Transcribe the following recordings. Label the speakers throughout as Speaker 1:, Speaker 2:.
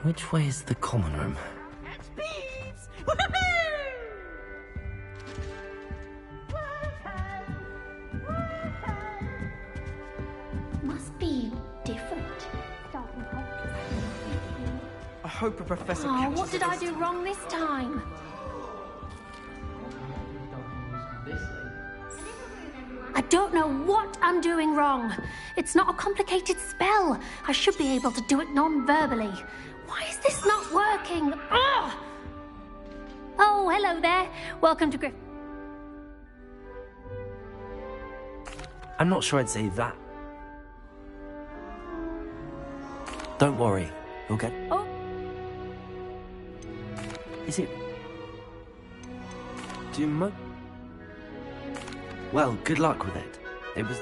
Speaker 1: Which way is the common room?
Speaker 2: Bees!
Speaker 3: Must be different.
Speaker 4: I hope a professor
Speaker 3: Oh,
Speaker 4: catches
Speaker 3: what did
Speaker 4: it
Speaker 3: I
Speaker 4: this
Speaker 3: do
Speaker 4: time.
Speaker 3: wrong this time? I don't know what I'm doing wrong. It's not a complicated spell. I should be able to do it non-verbally. Why is this not working? Ugh! Oh, hello there. Welcome to Griff.
Speaker 1: I'm not sure I'd say that. Don't worry. You'll get...
Speaker 3: Oh,
Speaker 1: Is it... Well, good luck with it. It was...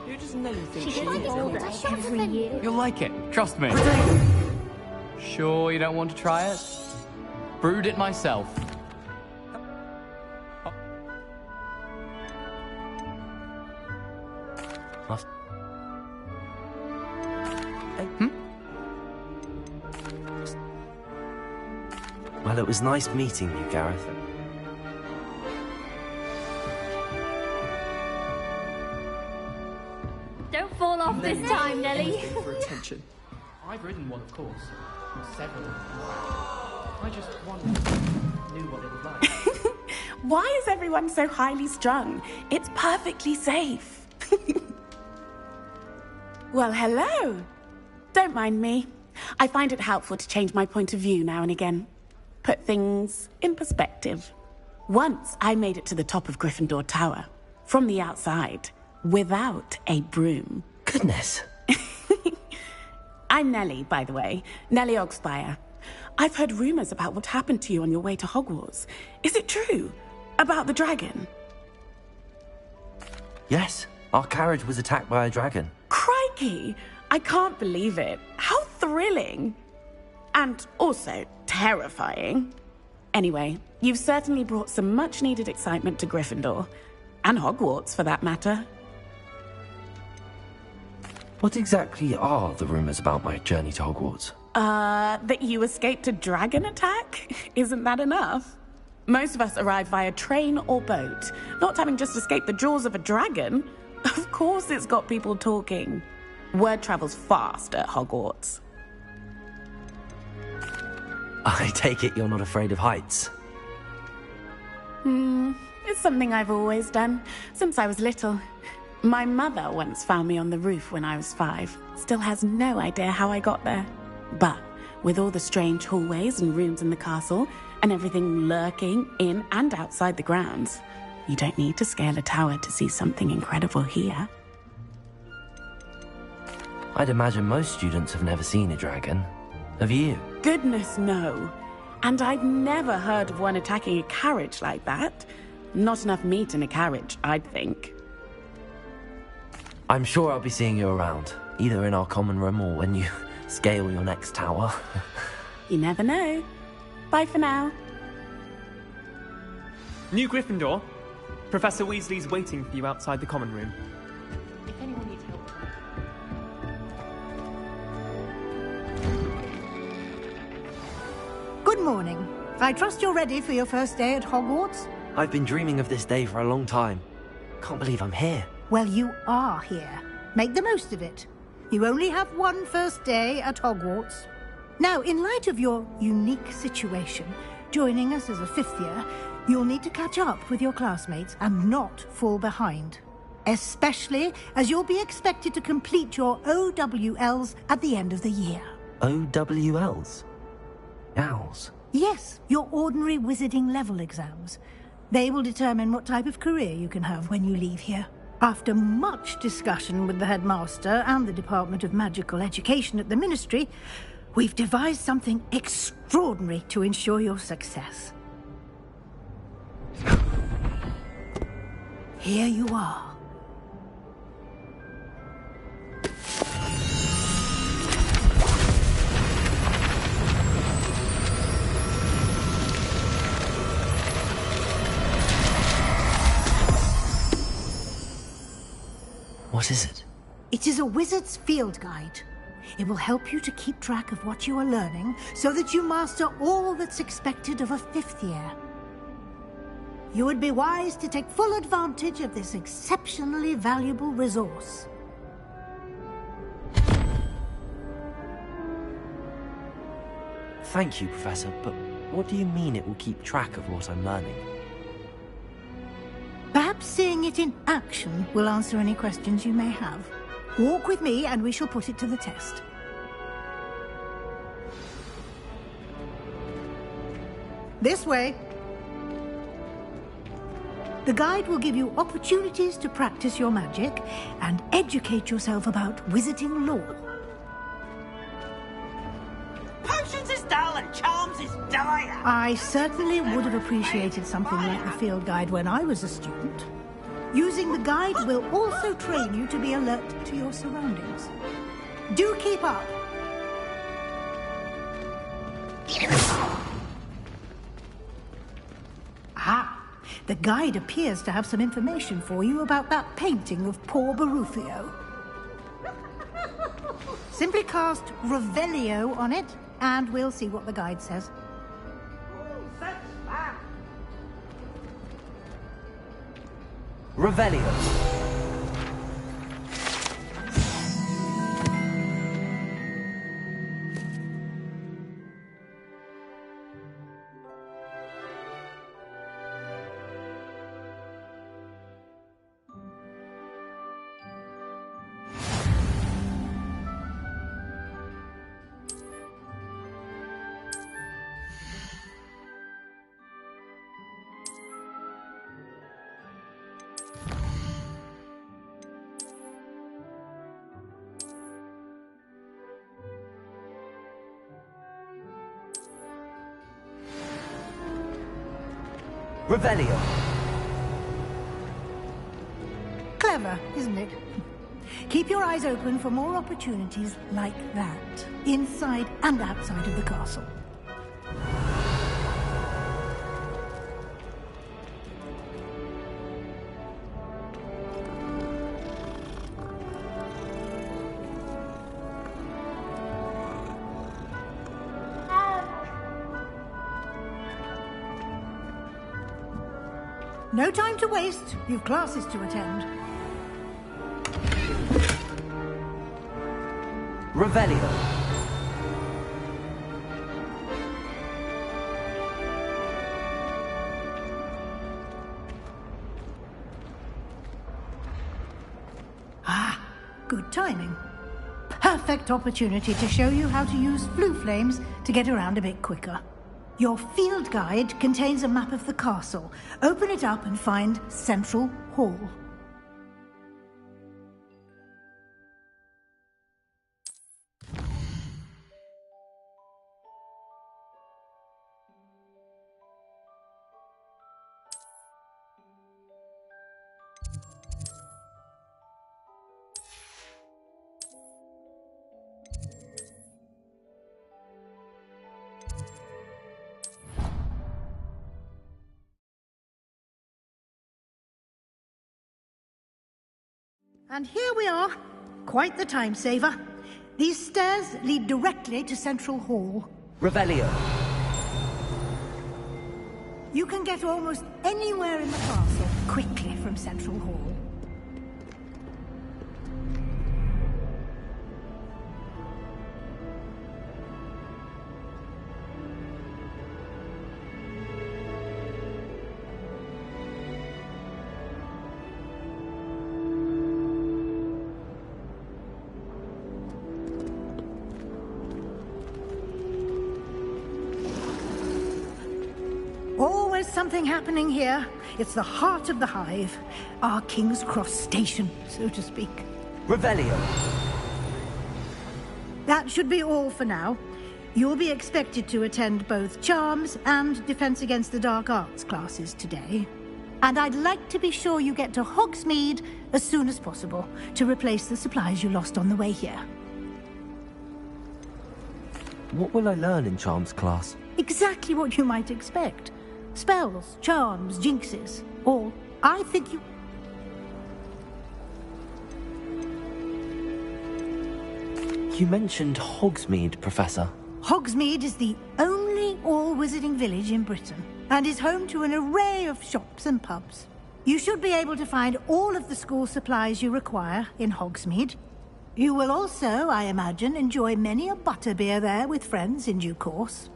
Speaker 4: Who does Nelly think
Speaker 3: she
Speaker 4: she
Speaker 3: gets
Speaker 4: is?
Speaker 3: older every year.
Speaker 5: You'll like it, trust me. Sure you don't want to try it? Brewed it myself.
Speaker 1: Must... Well, it was nice meeting you, Gareth.
Speaker 3: Don't fall off this time, Nelly.
Speaker 4: For attention.
Speaker 6: I've ridden one, of course. Several. I just knew what it was like.
Speaker 2: Why is everyone so highly strung? It's perfectly safe. Well, hello. Don't mind me. I find it helpful to change my point of view now and again. Put things in perspective. Once I made it to the top of Gryffindor Tower, from the outside, without a broom.
Speaker 1: Goodness.
Speaker 2: I'm Nellie, by the way. Nellie Ogspire. I've heard rumors about what happened to you on your way to Hogwarts. Is it true? About the dragon?
Speaker 1: Yes, our carriage was attacked by a dragon.
Speaker 2: Crikey! I can't believe it. How thrilling! And also terrifying. Anyway, you've certainly brought some much-needed excitement to Gryffindor. And Hogwarts, for that matter.
Speaker 1: What exactly are the rumors about my journey to Hogwarts?
Speaker 2: That you escaped a dragon attack? Isn't that enough? Most of us arrive via train or boat, not having just escaped the jaws of a dragon. Of course it's got people talking. Word travels fast at Hogwarts.
Speaker 1: I take it you're not afraid of heights.
Speaker 2: It's something I've always done, since I was little. My mother once found me on the roof when I was 5. Still has no idea how I got there. But with all the strange hallways and rooms in the castle, and everything lurking in and outside the grounds, you don't need to scale a tower to see something incredible here.
Speaker 1: I'd imagine most students have never seen a dragon. Have you?
Speaker 2: Goodness, no. And I've never heard of one attacking a carriage like that. Not enough meat in a carriage, I'd think.
Speaker 1: I'm sure I'll be seeing you around, either in our common room or when you scale your next tower.
Speaker 2: You never know. Bye for now.
Speaker 4: New Gryffindor. Professor Weasley's waiting for you outside the common room.
Speaker 6: If anyone needs help.
Speaker 7: Good morning. I trust you're ready for your first day at Hogwarts?
Speaker 1: I've been dreaming of this day for a long time. Can't believe I'm here.
Speaker 7: Well, you are here. Make the most of it. You only have one first day at Hogwarts. Now, in light of your unique situation, joining us as a 5th year, you'll need to catch up with your classmates and not fall behind. Especially as you'll be expected to complete your OWLs at the end of the year.
Speaker 1: OWLs? Owls?
Speaker 7: Yes, your ordinary wizarding level exams. They will determine what type of career you can have when you leave here. After much discussion with the headmaster and the Department of Magical Education at the Ministry, we've devised something extraordinary to ensure your success. Here you are.
Speaker 1: What is it?
Speaker 7: It is a wizard's field guide. It will help you to keep track of what you are learning so that you master all that's expected of a 5th year. You would be wise to take full advantage of this exceptionally valuable resource.
Speaker 1: Thank you, Professor, but what do you mean it will keep track of what I'm learning?
Speaker 7: Perhaps seeing it in action will answer any questions you may have. Walk with me and we shall put it to the test. This way. The guide will give you opportunities to practice your magic and educate yourself about wizarding lore.
Speaker 8: Potions is dull and charms is dire.
Speaker 7: I certainly would have appreciated something like the field guide when I was a student. Using the guide will also train you to be alert to your surroundings. Do keep up. Ah, the guide appears to have some information for you about that painting of poor Barufio. Simply cast Revelio on it, and we'll see what the guide says.
Speaker 1: Revelio. Revelio.
Speaker 7: Clever, isn't it? Keep your eyes open for more opportunities like that, inside and outside of the castle. No time to waste. You've classes to attend.
Speaker 1: Revelio.
Speaker 7: Ah, good timing. Perfect opportunity to show you how to use flue flames to get around a bit quicker. Your field guide contains a map of the castle. Open it up and find Central Hall. And here we are. Quite the time saver. These stairs lead directly to Central Hall.
Speaker 1: Revelio.
Speaker 7: You can get almost anywhere in the castle quickly from Central Hall. Always something happening here. It's the heart of the hive. Our King's Cross station, so to speak.
Speaker 1: Revelio.
Speaker 7: That should be all for now. You'll be expected to attend both Charms and Defense Against the Dark Arts classes today. And I'd like to be sure you get to Hogsmeade as soon as possible to replace the supplies you lost on the way here.
Speaker 1: What will I learn in Charms class?
Speaker 7: Exactly what you might expect. Spells, charms, jinxes, all. I think you...
Speaker 1: You mentioned Hogsmeade, Professor.
Speaker 7: Hogsmeade is the only all-wizarding village in Britain and is home to an array of shops and pubs. You should be able to find all of the school supplies you require in Hogsmeade. You will also, I imagine, enjoy many a butterbeer there with friends in due course.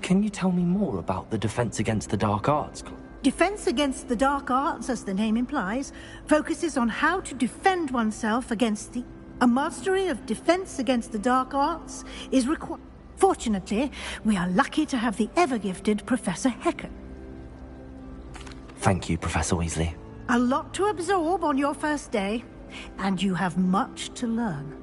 Speaker 1: Can you tell me more about the Defense Against the Dark Arts?
Speaker 7: Defense Against the Dark Arts, as the name implies, focuses on how to defend oneself against the... A mastery of Defense Against the Dark Arts is required. Fortunately, we are lucky to have the ever-gifted Professor Hecken.
Speaker 1: Thank you, Professor Weasley.
Speaker 7: A lot to absorb on your first day, and you have much to learn.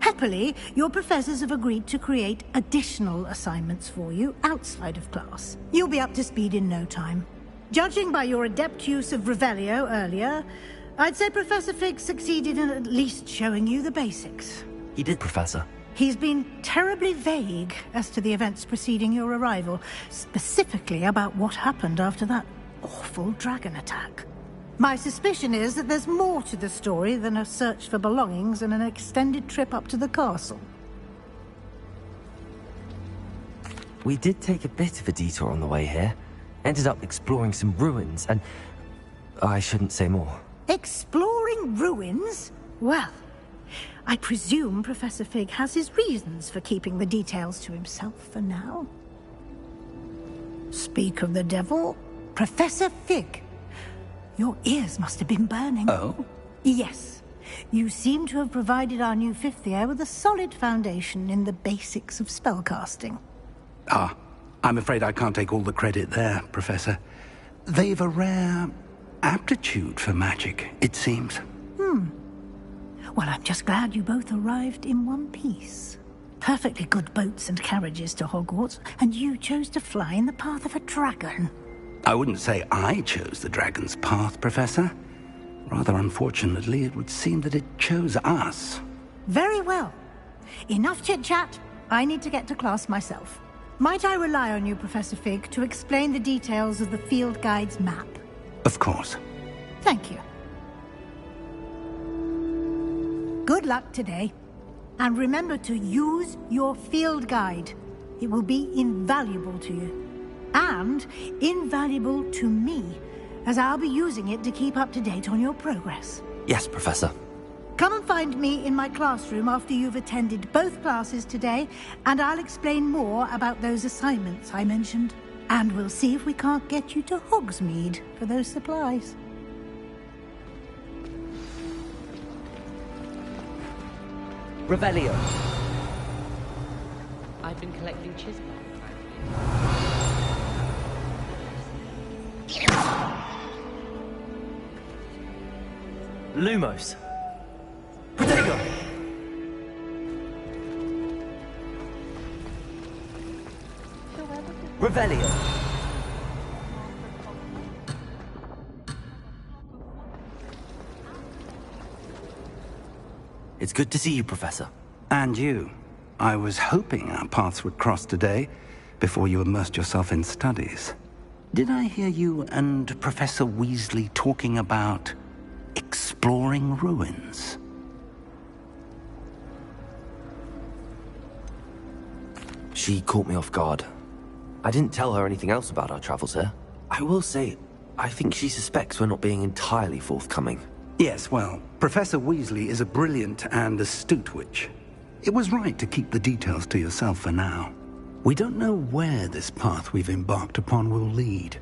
Speaker 7: Happily, your professors have agreed to create additional assignments for you outside of class. You'll be up to speed in no time. Judging by your adept use of Revelio earlier, I'd say Professor Fig succeeded in at least showing you the basics.
Speaker 1: He did, Professor.
Speaker 7: He's been terribly vague as to the events preceding your arrival, specifically about what happened after that awful dragon attack. My suspicion is that there's more to the story than a search for belongings and an extended trip up to the castle.
Speaker 1: We did take a bit of a detour on the way here. Ended up exploring some ruins, and I shouldn't say more.
Speaker 7: Exploring ruins? Well, I presume Professor Fig has his reasons for keeping the details to himself for now. Speak of the devil, Professor Fig. Your ears must have been burning.
Speaker 9: Oh?
Speaker 7: Yes. You seem to have provided our new fifth year with a solid foundation in the basics of spellcasting.
Speaker 9: Ah, I'm afraid I can't take all the credit there, Professor. They've a rare aptitude for magic, it seems.
Speaker 7: Well, I'm just glad you both arrived in one piece. Perfectly good boats and carriages to Hogwarts, and you chose to fly in the path of a dragon.
Speaker 9: I wouldn't say I chose the dragon's path, Professor. Rather unfortunately, it would seem that it chose us.
Speaker 7: Very well. Enough chit-chat. I need to get to class myself. Might I rely on you, Professor Fig, to explain the details of the field guide's map?
Speaker 9: Of course.
Speaker 7: Thank you. Good luck today. And remember to use your field guide. It will be invaluable to you. And invaluable to me, as I'll be using it to keep up to date on your progress.
Speaker 1: Yes, Professor.
Speaker 7: Come and find me in my classroom after you've attended both classes today, and I'll explain more about those assignments I mentioned. And we'll see if we can't get you to Hogsmeade for those supplies.
Speaker 1: Revelio.
Speaker 6: I've been collecting chisel.
Speaker 4: Lumos. Protego.
Speaker 1: Revelio. It's good to see you, Professor.
Speaker 9: And you. I was hoping our paths would cross today, before you immersed yourself in studies. Did I hear you and Professor Weasley talking about exploring ruins?
Speaker 1: She caught me off guard. I didn't tell her anything else about our travels here. I will say, I think she suspects we're not being entirely forthcoming.
Speaker 9: Yes, well, Professor Weasley is a brilliant and astute witch. It was right to keep the details to yourself for now. We don't know where this path we've embarked upon will lead.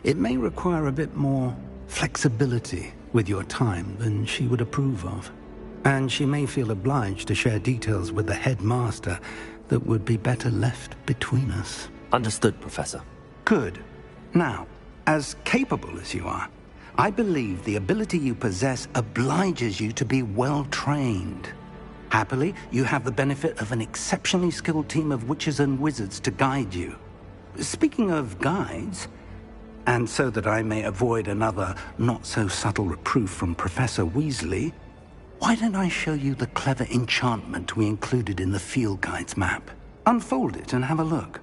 Speaker 9: It may require a bit more flexibility with your time than she would approve of. And she may feel obliged to share details with the headmaster that would be better left between us.
Speaker 1: Understood, Professor.
Speaker 9: Good. Now, as capable as you are, I believe the ability you possess obliges you to be well-trained. Happily, you have the benefit of an exceptionally skilled team of witches and wizards to guide you. Speaking of guides, and so that I may avoid another not-so-subtle reproof from Professor Weasley, why don't I show you the clever enchantment we included in the field guide's map? Unfold it and have a look.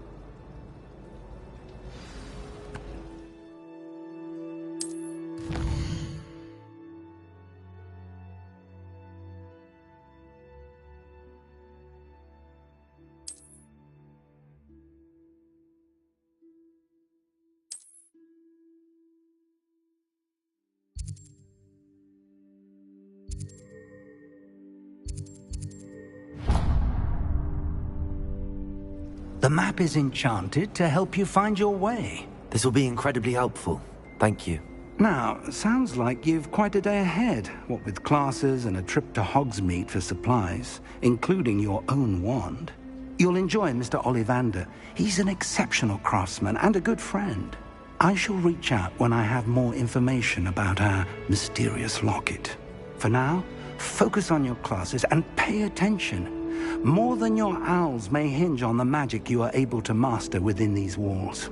Speaker 9: The map is enchanted to help you find your way.
Speaker 1: This will be incredibly helpful. Thank you.
Speaker 9: Now, sounds like you've quite a day ahead, what with classes and a trip to Hogsmeade for supplies, including your own wand. You'll enjoy Mr. Ollivander. He's an exceptional craftsman and a good friend. I shall reach out when I have more information about our mysterious locket. For now, focus on your classes and pay attention. More than your owls may hinge on the magic you are able to master within these walls.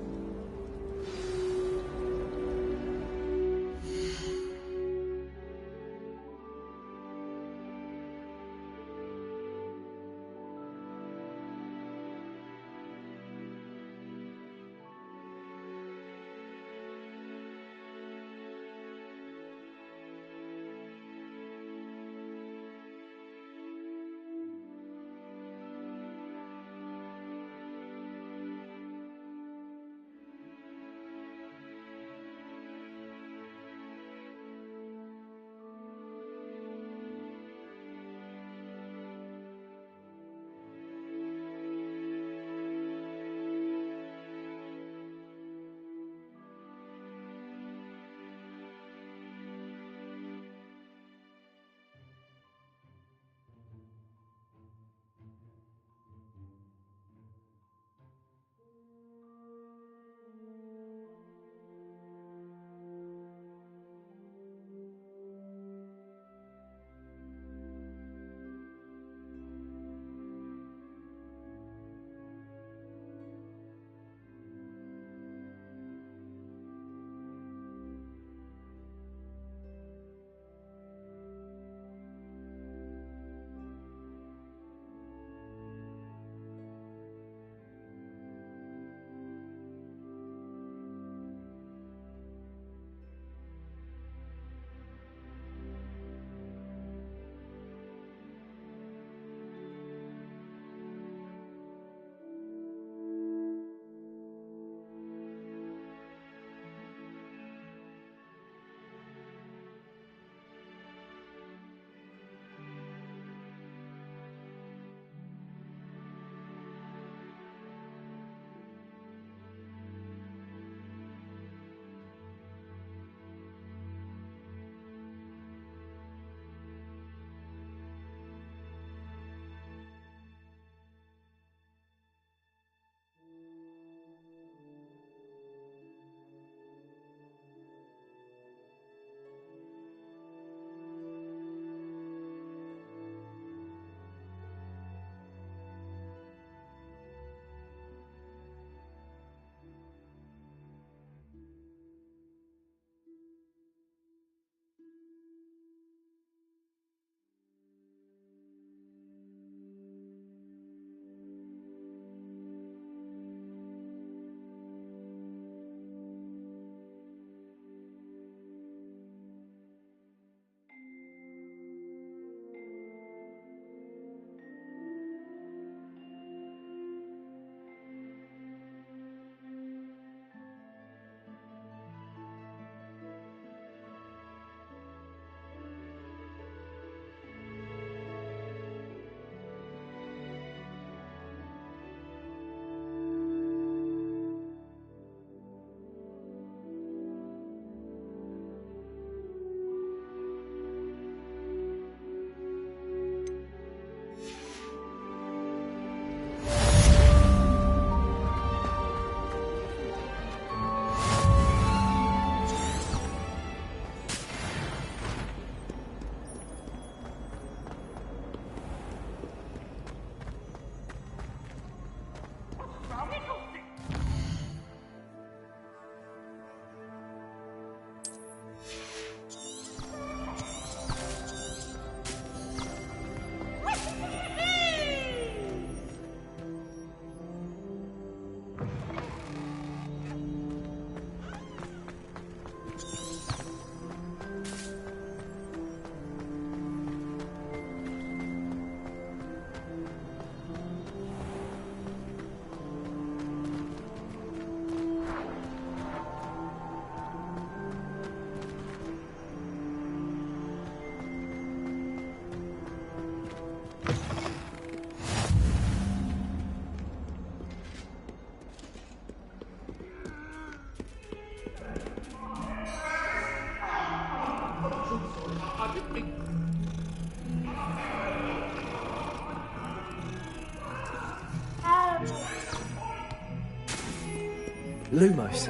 Speaker 10: Lumos.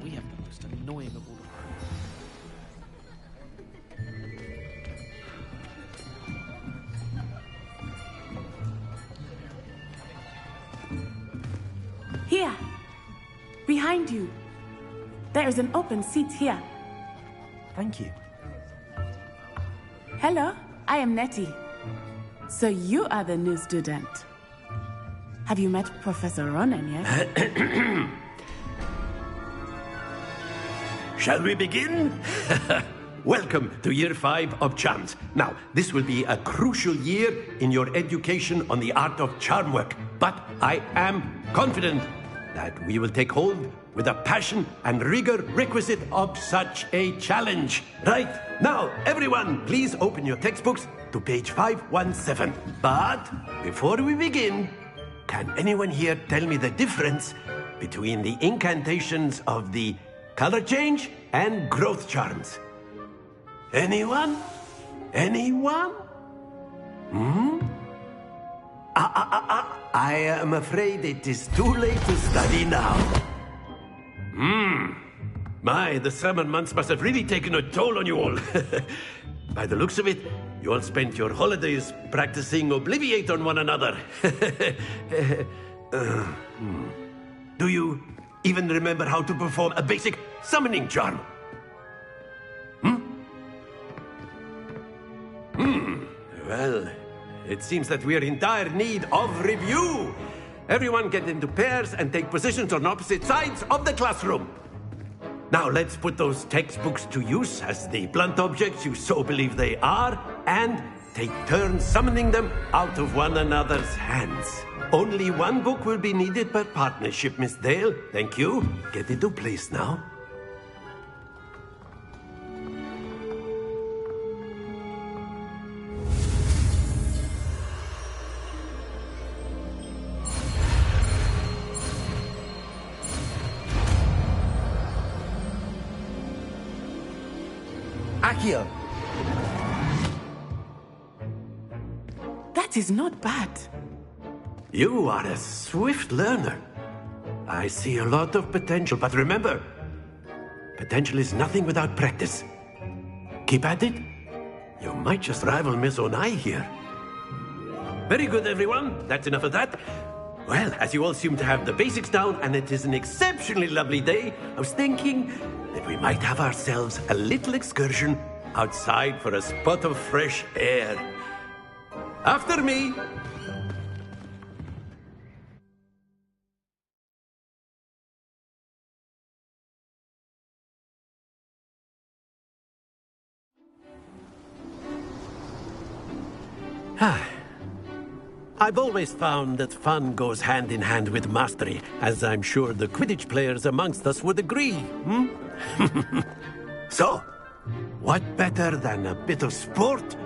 Speaker 6: We have the most annoying of all the
Speaker 2: Here. Behind you. There is an open seat here.
Speaker 10: Thank you.
Speaker 2: Hello, I am Nettie. So you are the new student. Have you met Professor Ronan yet?
Speaker 11: Shall we begin? Welcome to Year 5 of Charms. Now, this will be a crucial year in your education on the art of charm work, but I am confident that we will take hold with the passion and rigor requisite of such a challenge. Right, now, everyone, please open your textbooks to page 517. But before we begin, can anyone here tell me the difference between the incantations of the color change and growth charms? Anyone? Anyone? I am afraid it is too late to study now. My, the summer months must have really taken a toll on you all. By the looks of it, you all spent your holidays practicing Obliviate on one another. Do you even remember how to perform a basic summoning charm? Well, it seems that we are in dire need of review. Everyone get into pairs and take positions on opposite sides of the classroom. Now let's put those textbooks to use as the blunt objects you so believe they are, and take turns summoning them out of one another's hands. Only one book will be needed per partnership, Miss Dale. Thank you. Get into place now.
Speaker 10: Accio.
Speaker 2: That is not bad.
Speaker 11: You are a swift learner. I see a lot of potential, but remember, potential is nothing without practice. Keep at it. You might just rival Miss Onai here. Very good, everyone. That's enough of that. Well, as you all seem to have the basics down, and it is an exceptionally lovely day, I was thinking that we might have ourselves a little excursion outside for a spot of fresh air. After me. I've always found that fun goes hand in hand with mastery, as I'm sure the Quidditch players amongst us would agree. So, what better than a bit of sport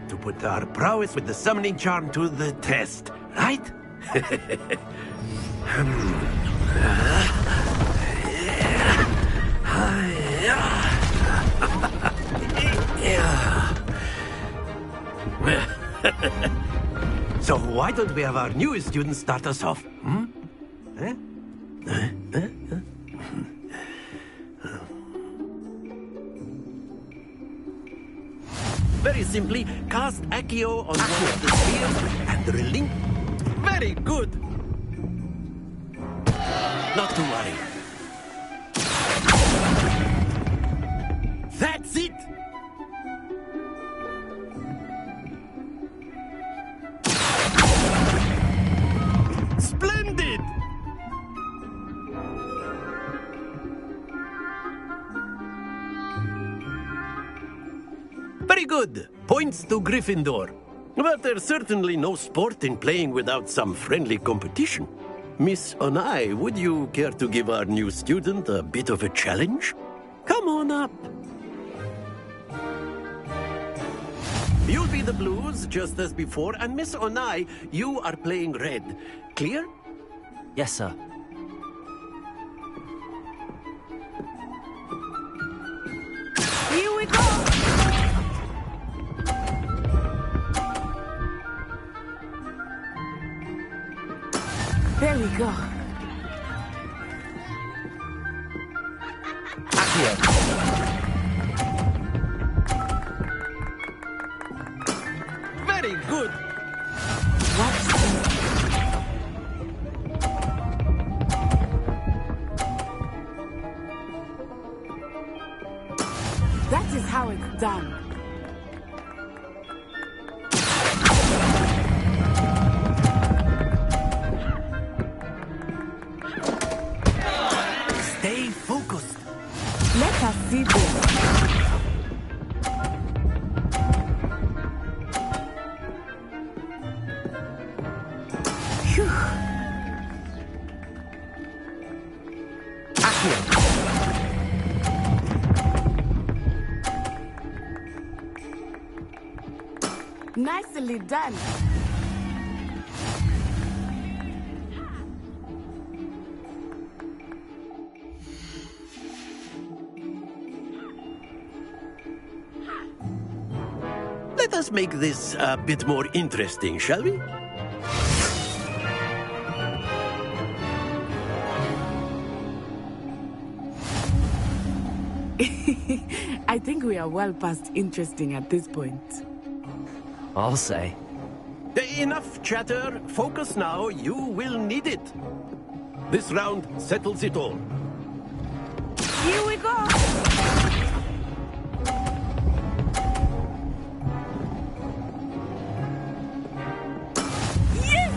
Speaker 11: to put our prowess with the summoning charm to the test, right? So why don't we have our newest student start us off? Very simply, cast Accio on one of the spheres and relinquish. Very good. Not to worry. That's it. Splendid! Very good. Points to Gryffindor. But there's certainly no sport in playing without some friendly competition. Miss Onai, would you care to give our new student a bit of a challenge? Come on up. You'll be the blues, just as before, and Miss Onai, you are playing red. Clear?
Speaker 1: Yes, sir.
Speaker 2: Here we go! There we go.
Speaker 11: Very good.
Speaker 2: Watch this. That is how it's done.
Speaker 11: Stay focused.
Speaker 2: Let us see this. Phew. Nicely done.
Speaker 11: Let us make this a bit more interesting, shall we?
Speaker 2: I think we are well past interesting at this point.
Speaker 1: I'll say.
Speaker 11: Enough chatter. Focus now. You will need it. This round settles it all.
Speaker 2: Here we go! Yes!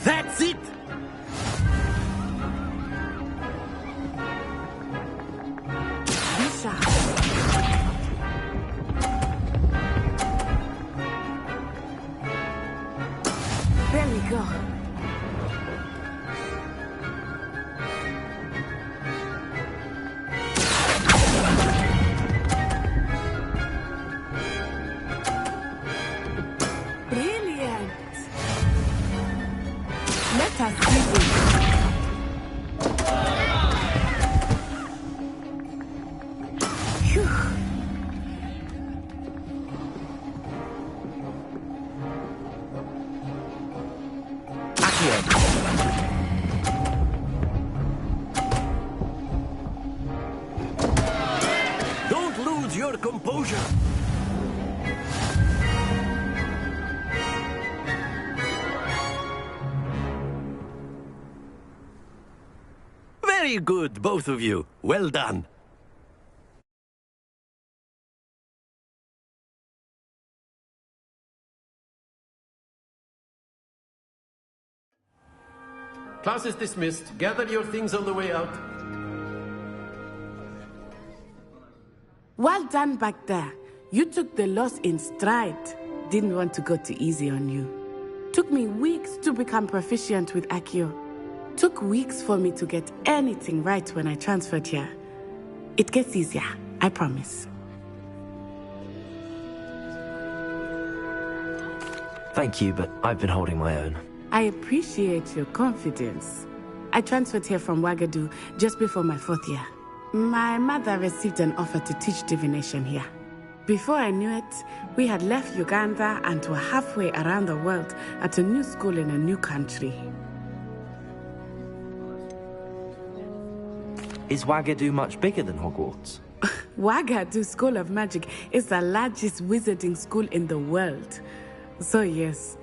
Speaker 11: That's it!
Speaker 2: Bisha. There we go. Brilliant. Let us see this. Phew.
Speaker 11: Don't lose your composure. Very good, both of you. Well done. Class is dismissed. Gather your things on the way out.
Speaker 2: Well done back there. You took the loss in stride. Didn't want to go too easy on you. Took me weeks to become proficient with Accio. Took weeks for me to get anything right when I transferred here. It gets easier, I promise.
Speaker 1: Thank you, but I've been holding my own.
Speaker 2: I appreciate your confidence. I transferred here from Wagadu just before my 4th year. My mother received an offer to teach divination here. Before I knew it, we had left Uganda and were halfway around the world at a new school in a new country.
Speaker 1: Is Wagadu much bigger than Hogwarts?
Speaker 2: Wagadu School of Magic is the largest wizarding school in the world. So yes,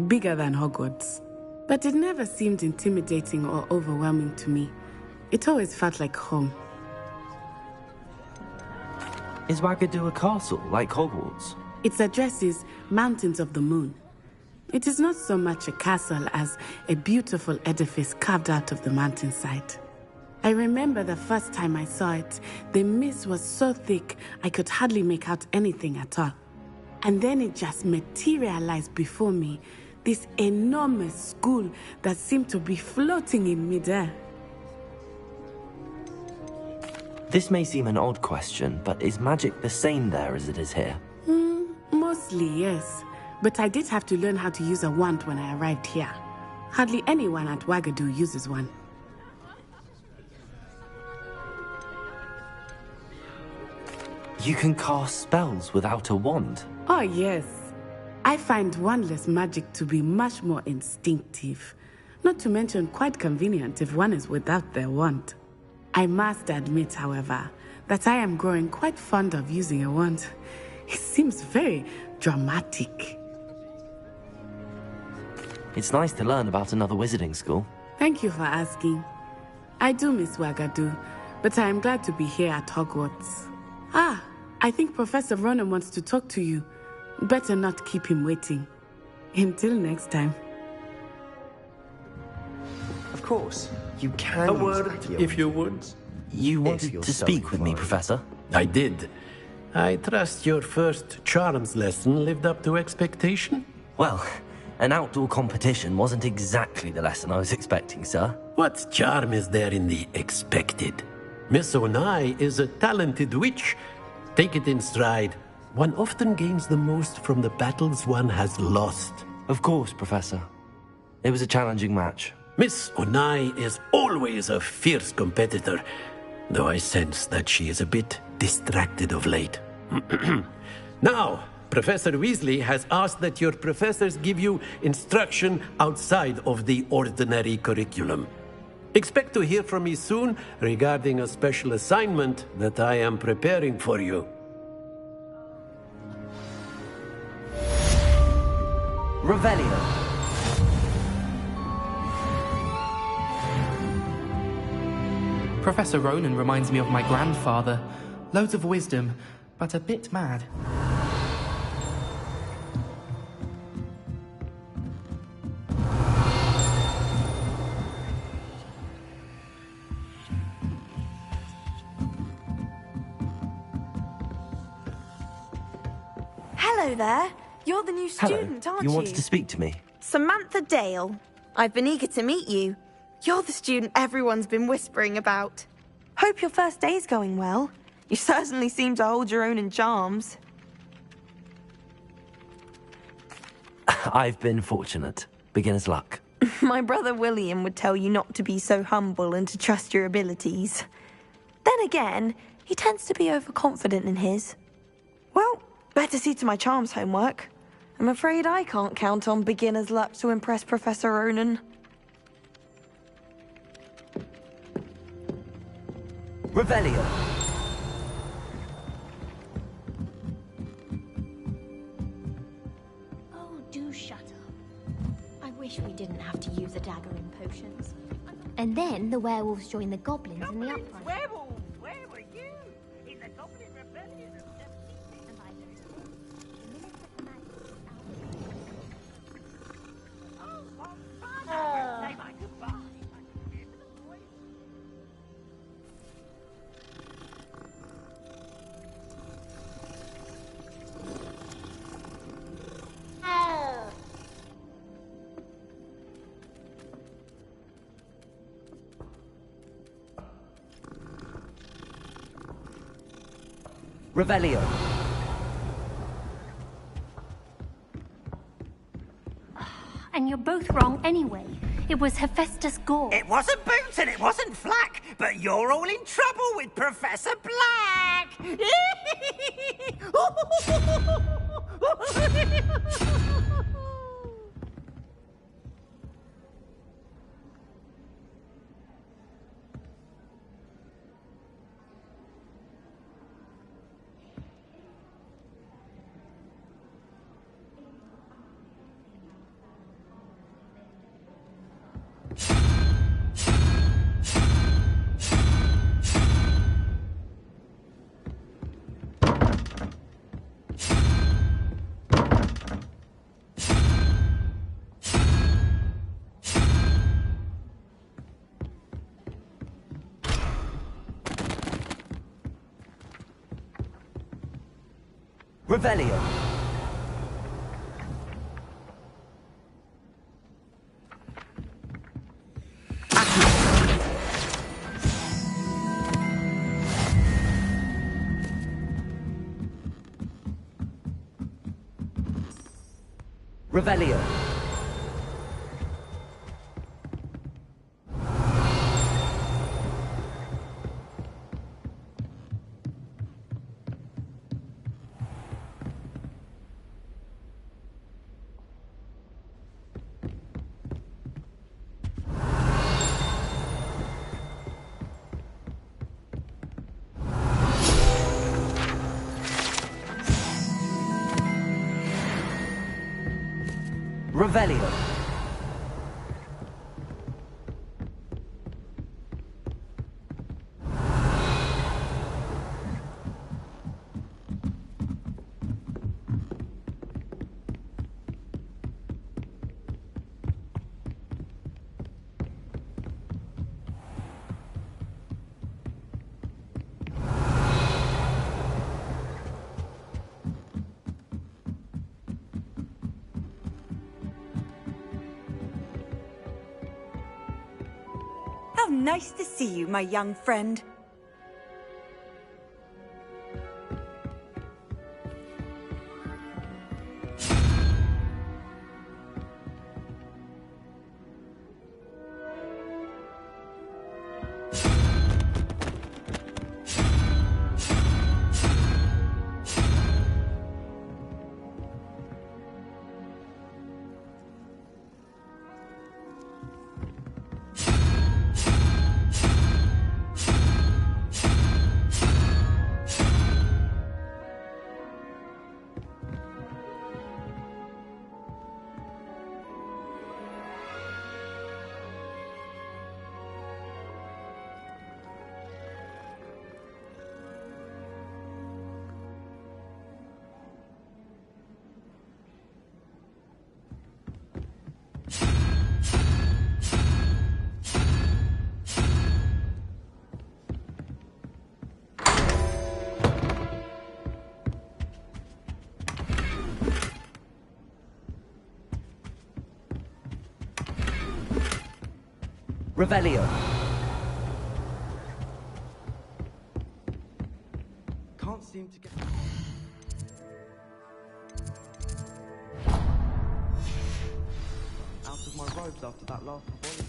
Speaker 2: bigger than Hogwarts. But it never seemed intimidating or overwhelming to me. It always felt like home.
Speaker 1: Is Wagadu a castle, like Hogwarts?
Speaker 2: Its address is Mountains of the Moon. It is not so much a castle as a beautiful edifice carved out of the mountainside. I remember the first time I saw it, the mist was so thick I could hardly make out anything at all. And then it just materialized before me. This enormous school that seemed to be floating in midair.
Speaker 1: This may seem an odd question, but is magic the same there as it is here?
Speaker 2: Mostly, yes. But I did have to learn how to use a wand when I arrived here. Hardly anyone at Wagadu uses one.
Speaker 1: You can cast spells without a wand?
Speaker 2: Oh, yes. I find wandless magic to be much more instinctive. Not to mention quite convenient if one is without their wand. I must admit, however, that I am growing quite fond of using a wand. It seems very dramatic.
Speaker 1: It's nice to learn about another wizarding school.
Speaker 2: Thank you for asking. I do miss Wagadu, but I am glad to be here at Hogwarts. Ah, I think Professor Ronan wants to talk to you. Better not keep him waiting. Until next time.
Speaker 10: Of course, you can.
Speaker 11: A word, if you would.
Speaker 1: You wanted to speak with me, Professor?
Speaker 11: I did. I trust your first charms lesson lived up to expectation?
Speaker 1: Well, an outdoor competition wasn't exactly the lesson I was expecting, sir.
Speaker 11: What charm is there in the expected? Miss Onai is a talented witch. Take it in stride. One often gains the most from the battles one has lost.
Speaker 1: Of course, Professor. It was a challenging match.
Speaker 11: Miss Onai is always a fierce competitor, though I sense that she is a bit distracted of late. Now, Professor Weasley has asked that your professors give you instruction outside of the ordinary curriculum. Expect to hear from me soon regarding a special assignment that I am preparing for you.
Speaker 1: Revelio.
Speaker 6: Professor Ronan reminds me of my grandfather. Loads of wisdom, but a bit mad.
Speaker 12: Hello there. You're the new student, aren't you?
Speaker 1: You wanted to speak to me?
Speaker 12: Samantha Dale. I've been eager to meet you. You're the student everyone's been whispering about. Hope your first day's going well. You certainly seem to hold your own in charms.
Speaker 1: I've been fortunate. Beginner's luck.
Speaker 12: My brother William would tell you not to be so humble and to trust your abilities. Then again, he tends to be overconfident in his. Well, better see to my charms homework. I'm afraid I can't count on beginner's luck to impress Professor Ronan.
Speaker 1: Revelio.
Speaker 3: Oh, do shut up. I wish we didn't have to use a dagger in potions. And then the werewolves join the goblins in the uprising.
Speaker 8: Werewolves, where were you? In the Goblin Rebellion of 17... Oh, father, say my goodbye.
Speaker 1: Revelio.
Speaker 3: And you're both wrong anyway. It was Hephaestus Gore.
Speaker 8: It wasn't Boots and it wasn't Flack, but you're all in trouble with Professor Black!
Speaker 1: Revelio.
Speaker 13: Revelio. Revelio.
Speaker 14: How nice to see you, my young friend. Revelio.
Speaker 10: Can't seem to get... out of my robes after that last performance.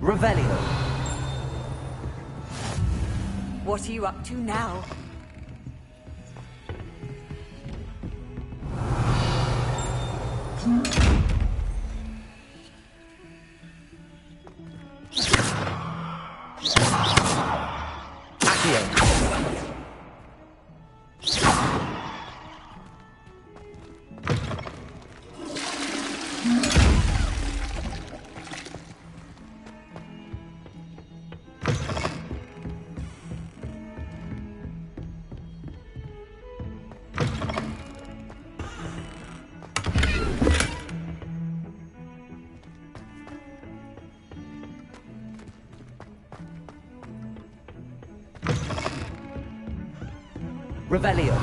Speaker 13: Revelio.
Speaker 14: What are you up to now?
Speaker 13: Revelio.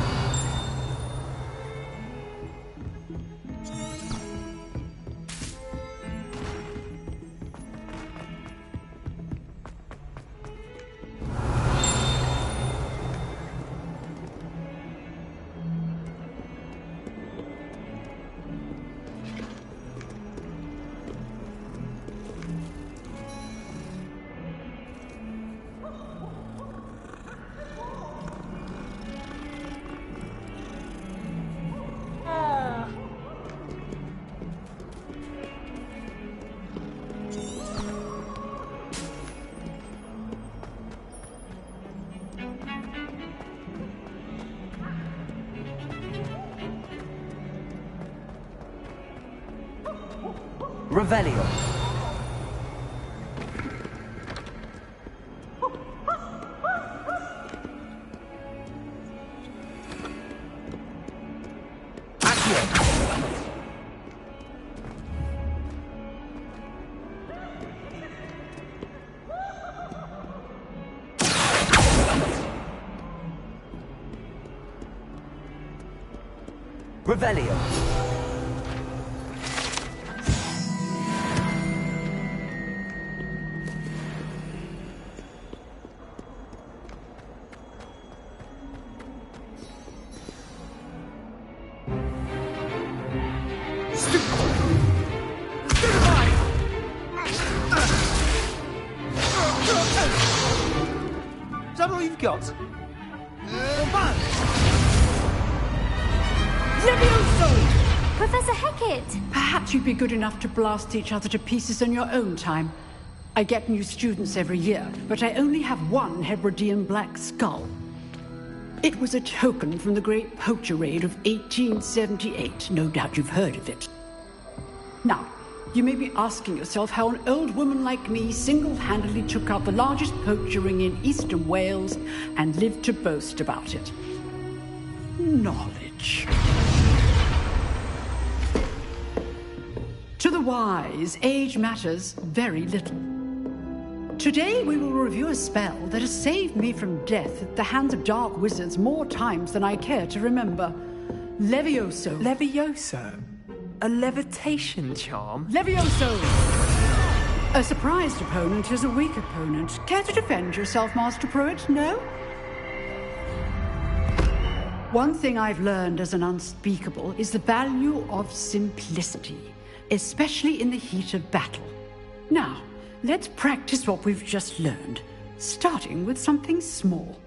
Speaker 13: Revelio. Revelio.
Speaker 15: Is that all you've got?
Speaker 16: Levioso! Professor Hackett!
Speaker 17: Perhaps you'd be good enough to blast each other to pieces in your own time. I get new students every year, but I only have one Hebridean black skull. It was a token from the Great Poacher Raid of 1878. No doubt you've heard of it. Now, you may be asking yourself how an old woman like me single-handedly took out the largest poacher ring in eastern Wales and lived to boast about it. Knowledge. To the wise, age matters very little. Today we will review a spell that has saved me from death at the hands of dark wizards more times than I care to remember. Levioso.
Speaker 4: Levioso? A levitation charm?
Speaker 17: Levioso! A surprised opponent is a weak opponent. Care to defend yourself, Master Pruitt? No? One thing I've learned as an unspeakable is the value of simplicity, especially in the heat of battle. Now, let's practice what we've just learned, starting with something small.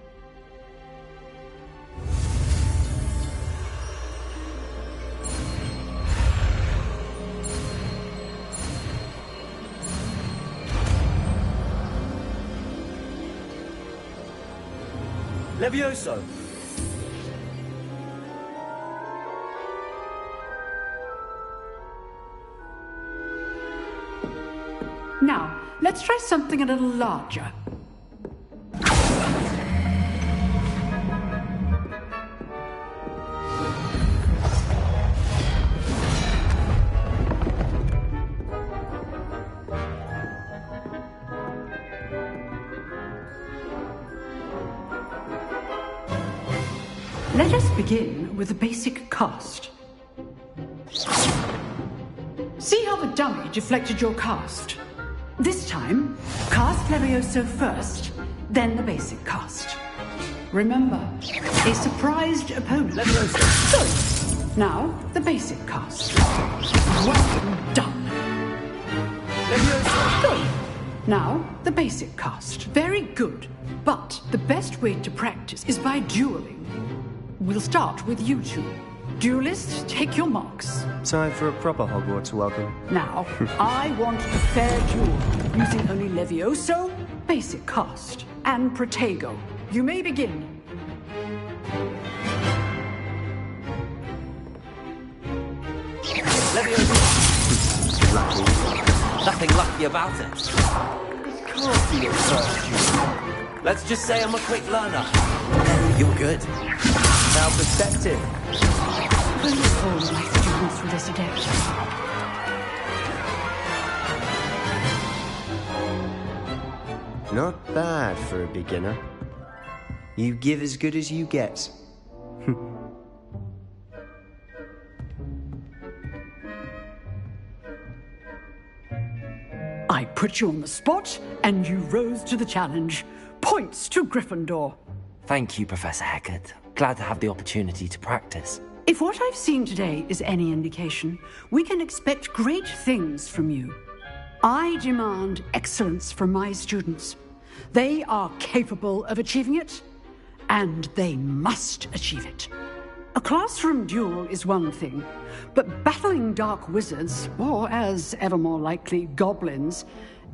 Speaker 13: Levioso.
Speaker 17: Now, let's try something a little larger. Let us begin with the basic cast. See how the dummy deflected your cast? This time, cast Levioso first, then the basic cast. Remember, a surprised opponent. Levioso. Good. Now, the basic cast. Well done. Levioso. Good. Now, the basic cast. Very good. But the best way to practice is by dueling. We'll start with you two. Duelists, take your marks.
Speaker 18: Time for a proper Hogwarts welcome.
Speaker 17: Now, I want a fair duel, using only Levioso, basic cast, and Protego. You may begin.
Speaker 1: Levioso. Lucky. Nothing lucky about it. This can't be your first duel. Let's just say I'm a quick learner. You're good.
Speaker 18: Now perspective.
Speaker 17: Will you hold my students for this adept?
Speaker 18: Not bad for a beginner. You give as good as you get.
Speaker 17: I put you on the spot, and you rose to the challenge. Points to Gryffindor.
Speaker 1: Thank you, Professor Hackett. Glad to have the opportunity to practice.
Speaker 17: If what I've seen today is any indication, we can expect great things from you. I demand excellence from my students. They are capable of achieving it, and they must achieve it. A classroom duel is one thing, but battling dark wizards, or as ever more likely, goblins,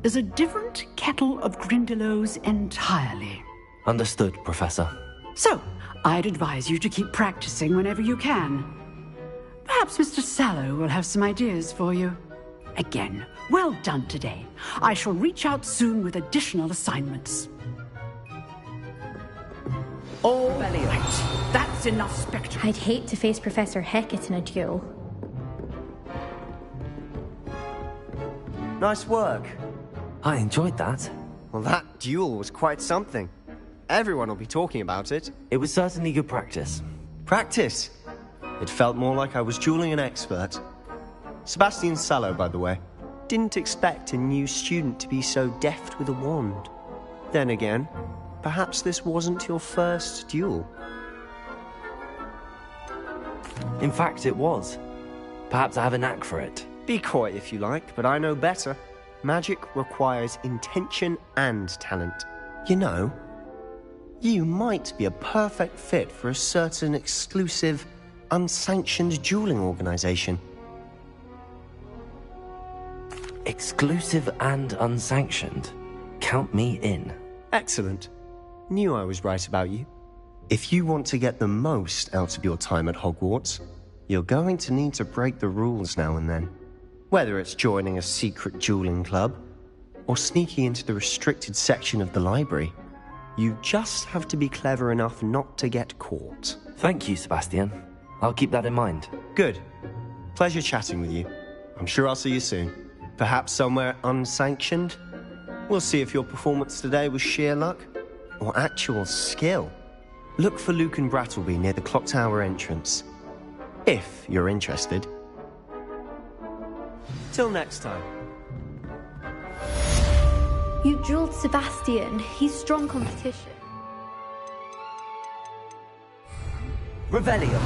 Speaker 17: is a different kettle of Grindylows entirely.
Speaker 1: Understood, Professor.
Speaker 17: So, I'd advise you to keep practicing whenever you can. Perhaps Mr. Sallow will have some ideas for you. Again, well done today. I shall reach out soon with additional assignments. All right, that's enough spectacle.
Speaker 16: I'd hate to face Professor Hackett in a duel.
Speaker 18: Nice work.
Speaker 1: I enjoyed that.
Speaker 18: Well, that duel was quite something. Everyone will be talking about it.
Speaker 1: It was certainly good practice.
Speaker 18: Practice? It felt more like I was dueling an expert. Sebastian Sallow, by the way. Didn't expect a new student to be so deft with a wand. Then again, perhaps this wasn't your first duel.
Speaker 1: In fact, it was. Perhaps I have a knack for it.
Speaker 18: Be coy if you like, but I know better. Magic requires intention and talent. You know, you might be a perfect fit for a certain exclusive, unsanctioned dueling organization.
Speaker 1: Exclusive and unsanctioned. Count me in.
Speaker 18: Excellent. Knew I was right about you. If you want to get the most out of your time at Hogwarts, you're going to need to break the rules now and then. Whether it's joining a secret dueling club, or sneaking into the restricted section of the library, you just have to be clever enough not to get caught.
Speaker 1: Thank you, Sebastian. I'll keep that in mind.
Speaker 18: Good. Pleasure chatting with you. I'm sure I'll see you soon. Perhaps somewhere unsanctioned? We'll see if your performance today was sheer luck or actual skill. Look for Luke and Brattleby near the clock tower entrance, if you're interested. Till next time.
Speaker 16: You drilled Sebastian. He's strong competition.
Speaker 13: Revelio.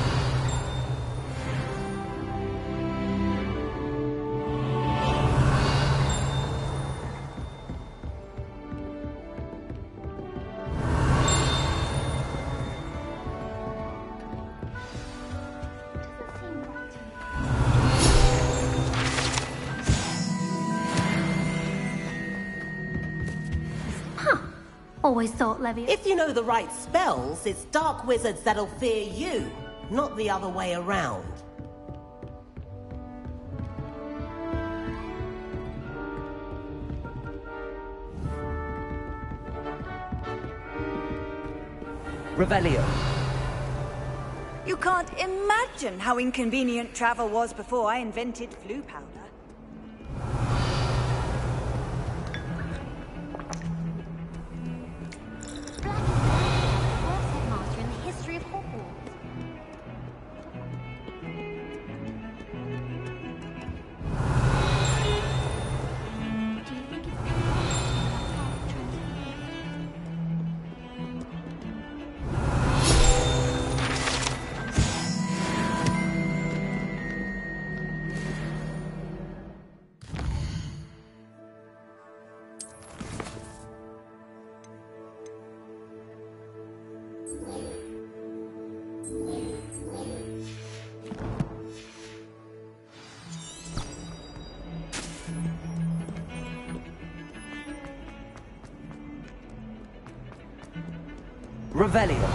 Speaker 3: Always thought Levy.
Speaker 15: If you know the right spells, it's dark wizards that'll fear you, not the other way around.
Speaker 13: Revelio.
Speaker 14: You can't imagine how inconvenient travel was before I invented flu powder.
Speaker 3: Headmaster in the history of Hogwarts. Do you think it's
Speaker 13: Revelio.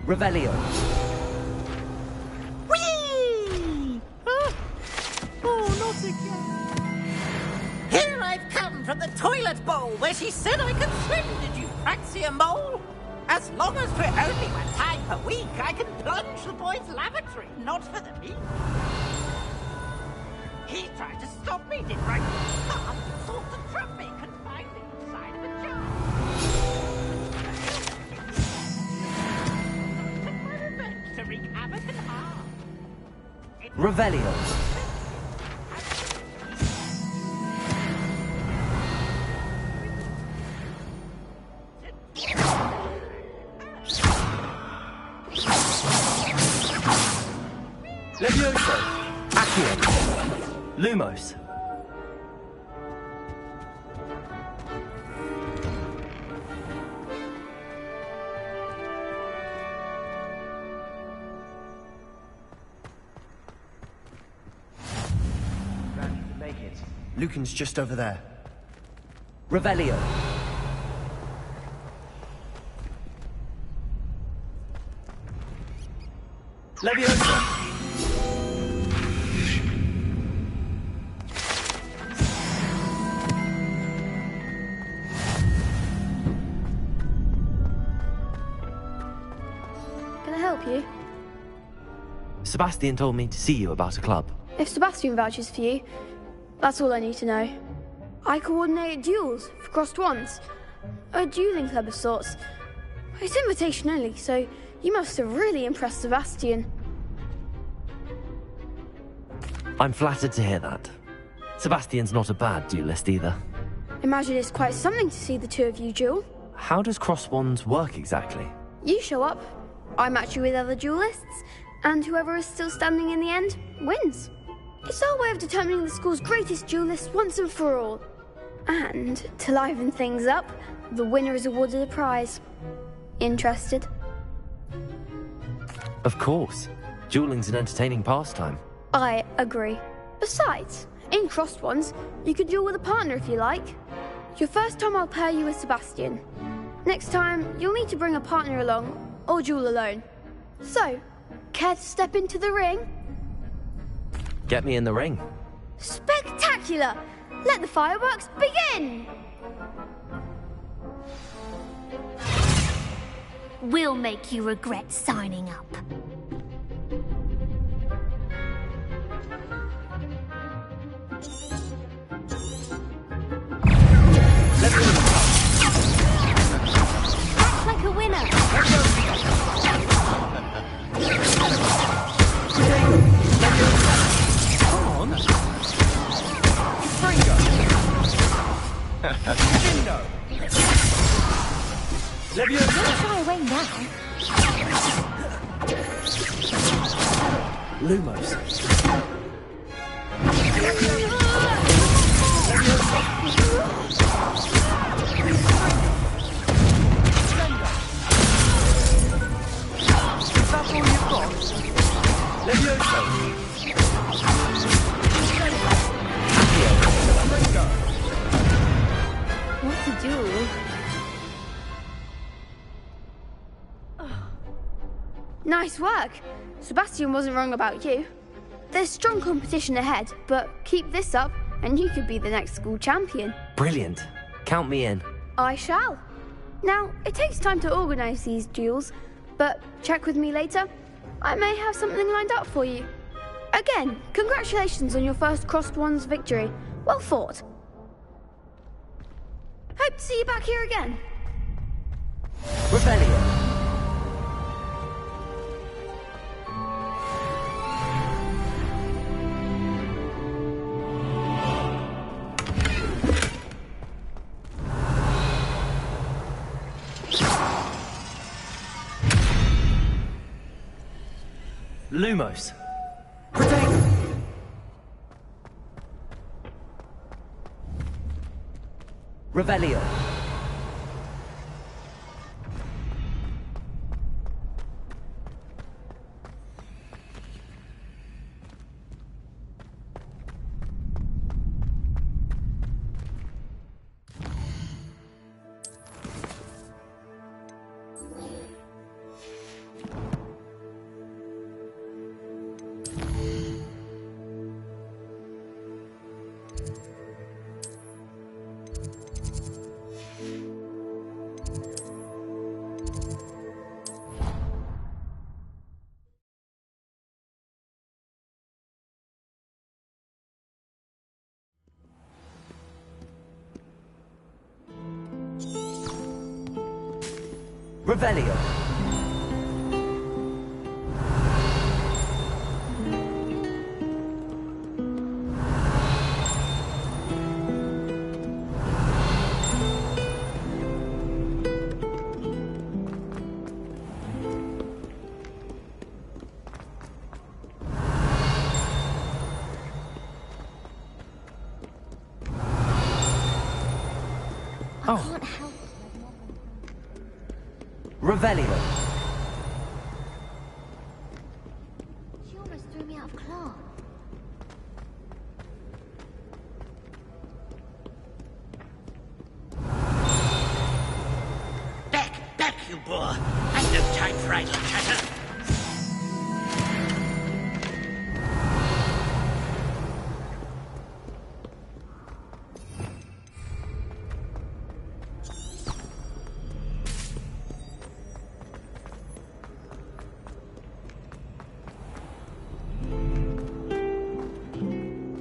Speaker 13: Revelio.
Speaker 8: Whee! Oh, not again. Here I've come from the toilet bowl where she said I could swim, did you Praxia mole? As long as we're only 1 time per week, I can plunge the boys' lavatory, not for the meat. He tried to stop me, did right? Sought to trap me, confined me inside of a jar. To wreak havoc and harm.
Speaker 13: Revelio.
Speaker 1: Levioso. Accio. Lumos.
Speaker 18: Make it. Lucan's just over there.
Speaker 13: Revelio.
Speaker 1: Leviosa!
Speaker 16: Can I help you?
Speaker 1: Sebastian told me to see you about a club.
Speaker 16: If Sebastian vouches for you, that's all I need to know. I coordinate duels for crossed wands. A dueling club of sorts. It's invitation only, so you must have really impressed Sebastian.
Speaker 1: I'm flattered to hear that. Sebastian's not a bad duelist either.
Speaker 16: Imagine it's quite something to see the two of you duel.
Speaker 1: How does cross wands work exactly?
Speaker 16: You show up, I match you with other duelists, and whoever is still standing in the end wins. It's our way of determining the school's greatest duelist once and for all. And to liven things up, the winner is awarded a prize. Interested?
Speaker 1: Of course. Dueling's an entertaining pastime.
Speaker 16: I agree. Besides, in crossed ones, you could duel with a partner if you like. Your first time I'll pair you with Sebastian. Next time, you'll need to bring a partner along, or duel alone. So, care to step into the ring?
Speaker 1: Get me in the ring.
Speaker 16: Spectacular! Let the fireworks begin!
Speaker 3: We'll make you regret signing up.
Speaker 16: Act like a winner!
Speaker 4: Come on! Fringo! Shindo!
Speaker 3: Don't shy away now.
Speaker 4: Lumos. Is that all you've got? Leviosa.
Speaker 16: What's a duel? Nice work! Sebastian wasn't wrong about you. There's strong competition ahead, but keep this up and you could be the next school champion.
Speaker 1: Brilliant. Count me in.
Speaker 16: I shall. Now, it takes time to organise these duels, but check with me later. I may have something lined up for you. Again, congratulations on your first crossed wands victory. Well fought. Hope to see you back here again.
Speaker 13: Rebellion.
Speaker 1: Lumos.
Speaker 13: Revelio. Revelio.
Speaker 3: I can't help
Speaker 13: Revelio.
Speaker 3: She almost threw me out of class.
Speaker 8: Back, you boor! I've no time for idle chatter.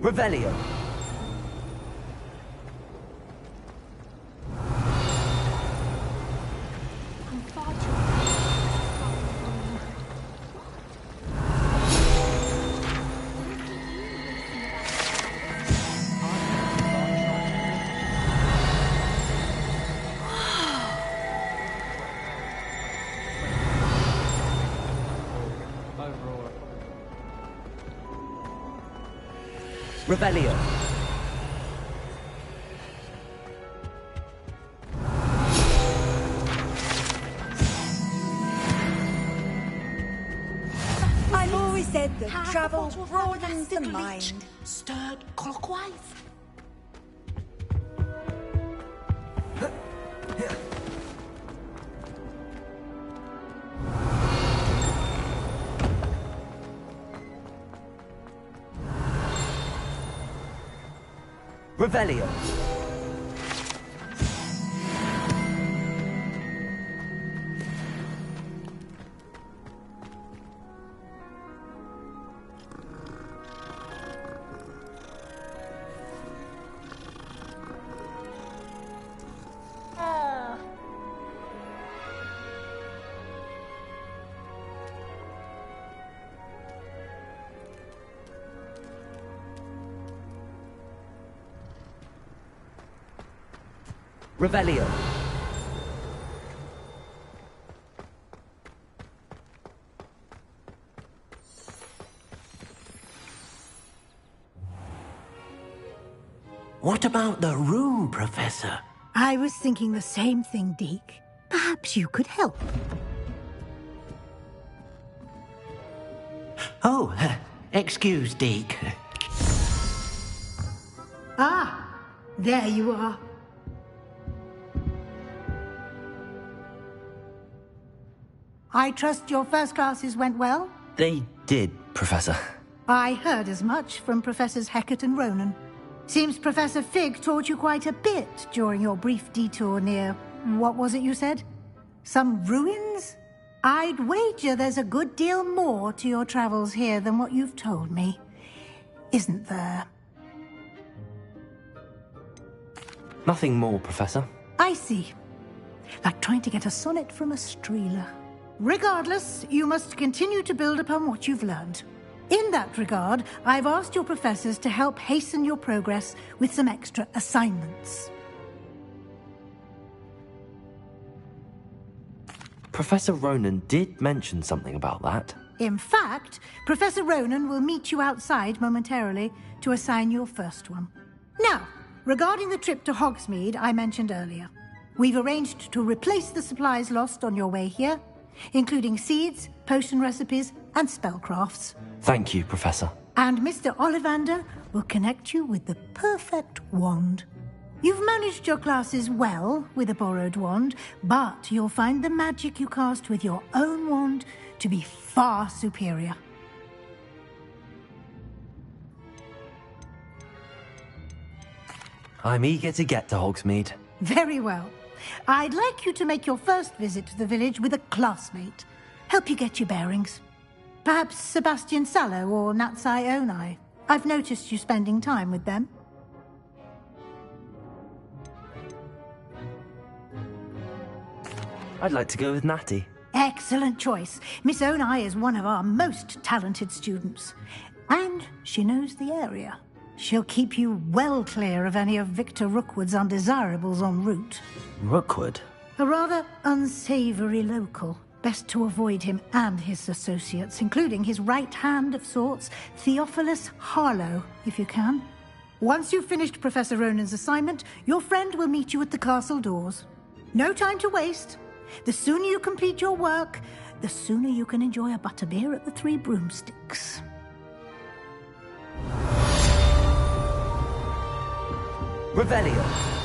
Speaker 13: Revelio. Revelio.
Speaker 14: I've always said that travel broadens the mind.
Speaker 8: Stirred clockwise.
Speaker 13: Revelio. Revelio.
Speaker 11: What about the room, Professor?
Speaker 7: I was thinking the same thing, Deke. Perhaps you could help.
Speaker 11: Oh, excuse, Deke.
Speaker 7: Ah, there you are. I trust your first classes went well?
Speaker 1: They did, Professor.
Speaker 7: I heard as much from Professors Hecat and Ronan. Seems Professor Fig taught you quite a bit during your brief detour near... what was it you said? Some ruins? I'd wager there's a good deal more to your travels here than what you've told me. Isn't there?
Speaker 1: Nothing more, Professor.
Speaker 7: I see. Like trying to get a sonnet from a streeler. Regardless, you must continue to build upon what you've learned. In that regard, I've asked your professors to help hasten your progress with some extra assignments.
Speaker 1: Professor Ronan did mention something about that.
Speaker 7: In fact, Professor Ronan will meet you outside momentarily to assign your first one. Now, regarding the trip to Hogsmeade I mentioned earlier, we've arranged to replace the supplies lost on your way here, including seeds, potion recipes, and spellcrafts.
Speaker 1: Thank you, Professor.
Speaker 7: And Mr. Ollivander will connect you with the perfect wand. You've managed your classes well with a borrowed wand, but you'll find the magic you cast with your own wand to be far superior.
Speaker 1: I'm eager to get to Hogsmeade.
Speaker 7: Very well. I'd like you to make your first visit to the village with a classmate. Help you get your bearings. Perhaps Sebastian Sallow or Natsai Onai. I've noticed you spending time with them.
Speaker 1: I'd like to go with Natty.
Speaker 7: Excellent choice. Miss Onai is one of our most talented students. And she knows the area. She'll keep you well clear of any of Victor Rookwood's undesirables en route.
Speaker 1: Rookwood?
Speaker 7: A rather unsavory local. Best to avoid him and his associates, including his right hand of sorts, Theophilus Harlow, if you can. Once you've finished Professor Ronan's assignment, your friend will meet you at the castle doors. No time to waste. The sooner you complete your work, the sooner you can enjoy a butterbeer at the Three Broomsticks.
Speaker 13: Revelio.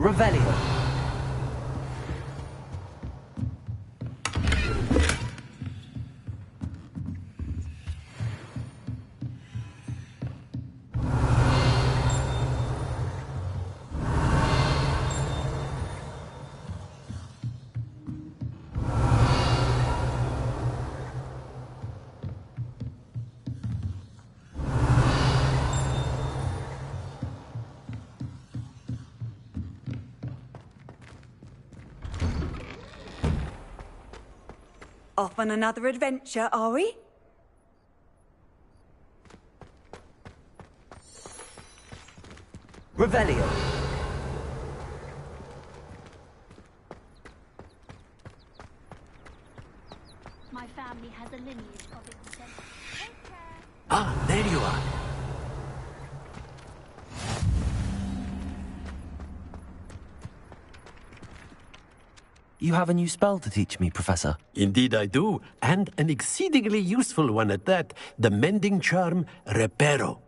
Speaker 13: Revelio.
Speaker 14: Off on another adventure, are we?
Speaker 13: Revelio.
Speaker 3: My family has a lineage of its.
Speaker 11: Ah, there you are.
Speaker 1: You have a new spell to teach me, Professor.
Speaker 11: Indeed I do, and an exceedingly useful one at that. The mending charm, Reparo.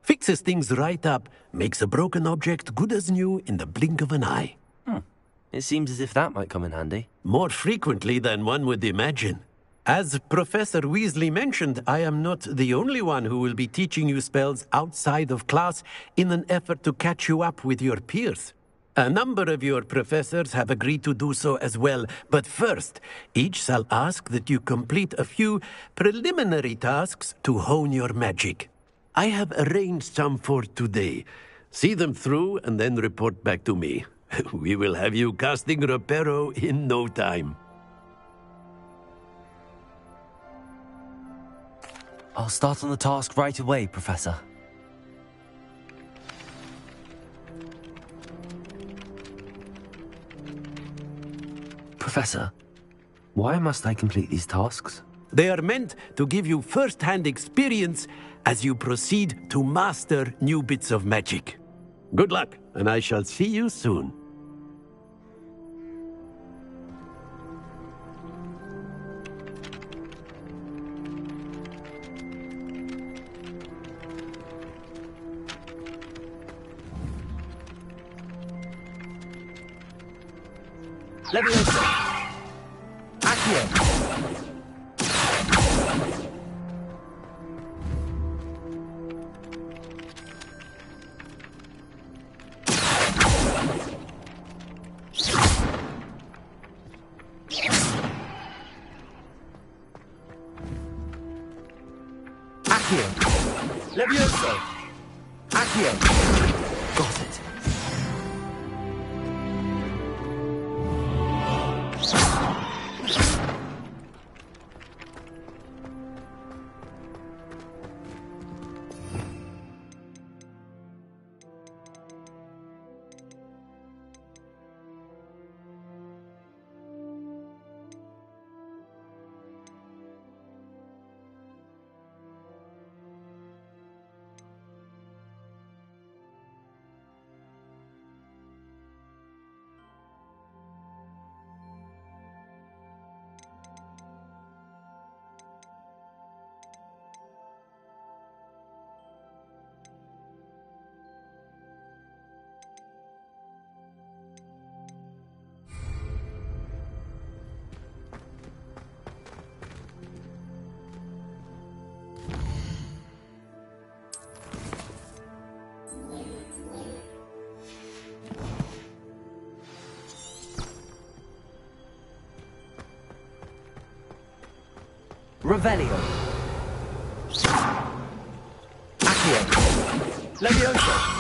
Speaker 11: Fixes things right up, makes a broken object good as new in the blink of an eye.
Speaker 1: It seems as if that might come in handy.
Speaker 11: More frequently than one would imagine. As Professor Weasley mentioned, I am not the only one who will be teaching you spells outside of class in an effort to catch you up with your peers. A number of your professors have agreed to do so as well, but first, each shall ask that you complete a few preliminary tasks to hone your magic. I have arranged some for today. See them through and then report back to me. We will have you casting Reparo in no time.
Speaker 1: I'll start on the task right away, Professor. Professor, why must I complete these tasks?
Speaker 11: They are meant to give you first-hand experience as you proceed to master new bits of magic. Good luck, and I shall see you soon.
Speaker 13: Leviosa. Accio. Accio. Leviosa. Accio.
Speaker 1: Got it.
Speaker 13: Revelio. Accio. Leviosa.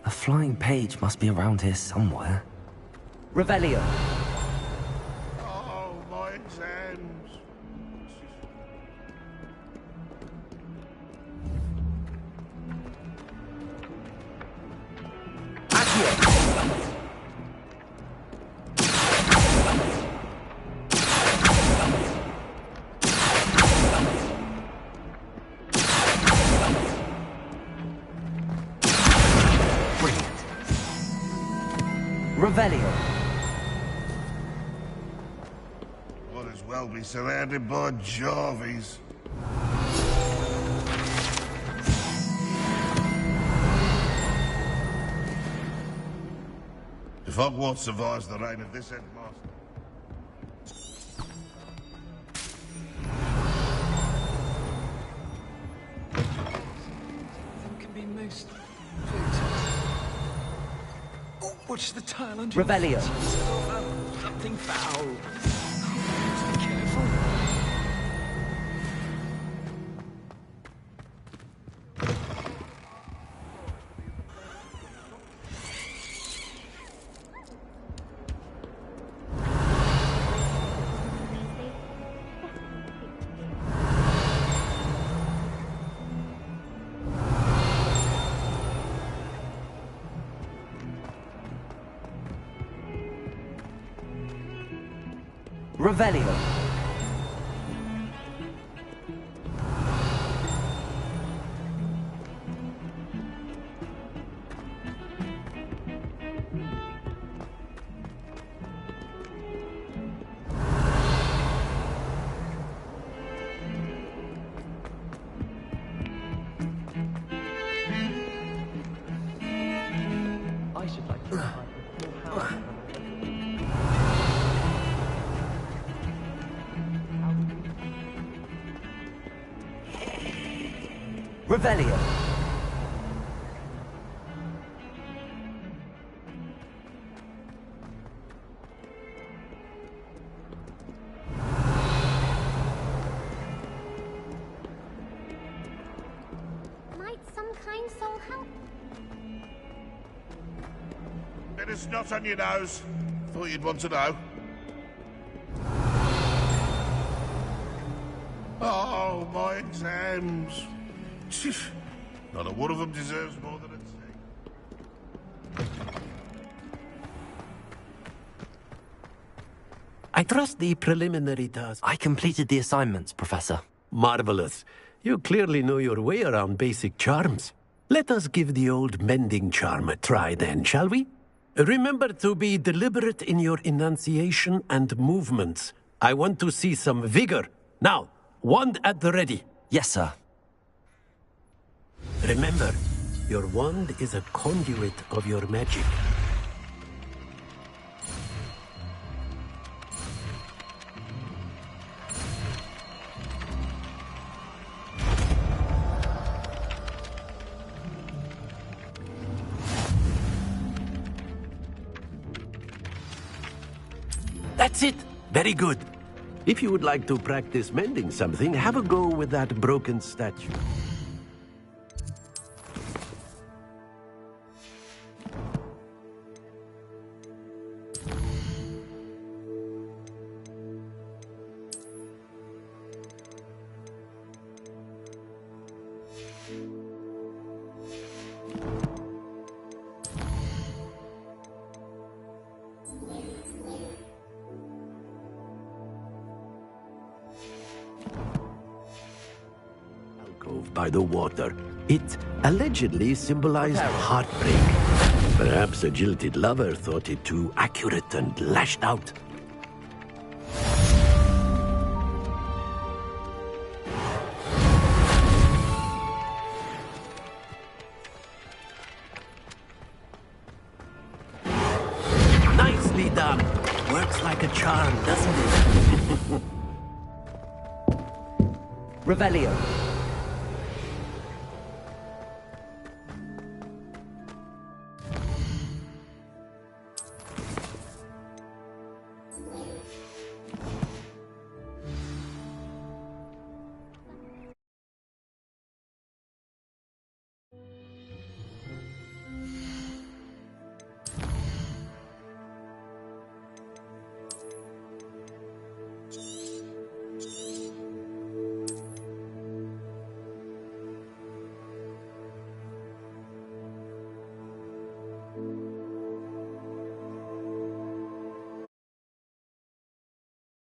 Speaker 1: A flying page must be around here somewhere.
Speaker 13: Revelio.
Speaker 19: Oh, my exams.
Speaker 13: Accio. Revelio.
Speaker 19: Might as well be surrounded by Jarvies. If Hogwarts survives the reign of this headmaster...
Speaker 20: Can be most... Oh, watch the tile under
Speaker 13: Revelio.
Speaker 20: Something foul. Oh, be careful.
Speaker 13: Revelio.
Speaker 6: I should like to more power.
Speaker 13: Revelio.
Speaker 3: Might some kind soul help?
Speaker 19: Bit of snot on your nose. Thought you'd want to know. Oh, my exams. Not a one of them deserves more than a C.
Speaker 11: I trust the preliminary task.
Speaker 1: I completed the assignments, Professor.
Speaker 11: Marvelous. You clearly know your way around basic charms. Let us give the old mending charm a try then, shall we? Remember to be deliberate in your enunciation and movements. I want to see some vigor. Now, wand at the ready.
Speaker 1: Yes, sir.
Speaker 11: Remember, your wand is a conduit of your magic. That's it! Very good. If you would like to practice mending something, have a go with that broken statue. By the water. It allegedly symbolized heartbreak. Perhaps a jilted lover thought it too accurate and lashed out. Nicely done. Works like a charm, doesn't it?
Speaker 13: Revelio.